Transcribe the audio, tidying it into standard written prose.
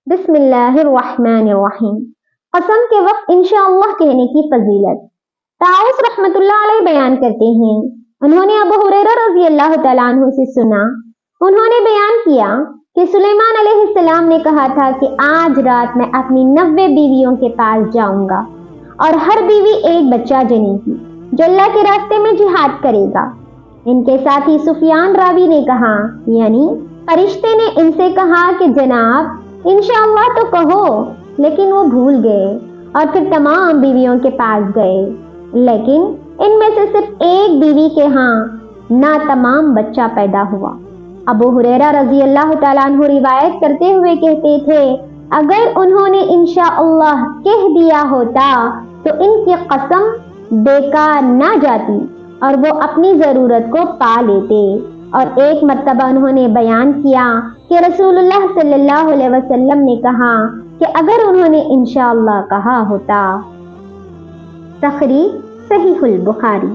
بسم اللہ الرحمن الرحیم۔ قسم کے وقت انشاءاللہ کہنے کی فضیلت۔ طاؤس رحمۃ اللہ علیہ بیان کرتے ہیں، انہوں نے ابو ہریرہ رضی اللہ تعالیٰ عنہ سے سنا، انہوں نے بیان کیا کہ سلیمان علیہ السلام نے کہا تھا کہ آج رات میں اپنی 90 بیویوں کے پاس جاؤں گا اور ہر بیوی ایک بچہ جنے گی جو اللہ کے راستے میں جہاد کرے گا۔ ان کے ساتھی سفیان راوی نے کہا، یعنی فرشتے نے ان سے کہا کہ جناب انشاءاللہ تو کہو، لیکن وہ بھول گئے اور پھر تمام بیویوں کے پاس گئے، لیکن ان میں سے صرف ایک بیوی کے ہاں ناتمام بچہ پیدا ہوا۔ ابو ہریرہ رضی اللہ تعالیٰ عنہ روایت کرتے ہوئے کہتے تھے، اگر انہوں نے انشاءاللہ کہہ دیا ہوتا تو ان کی قسم بیکار نہ جاتی اور وہ اپنی ضرورت کو پا لیتے۔ اور ایک مرتبہ انہوں نے بیان کیا کہ رسول اللہ صلی اللہ علیہ وسلم نے کہا کہ اگر انہوں نے انشاءاللہ کہا ہوتا۔ تخریج صحیح البخاری۔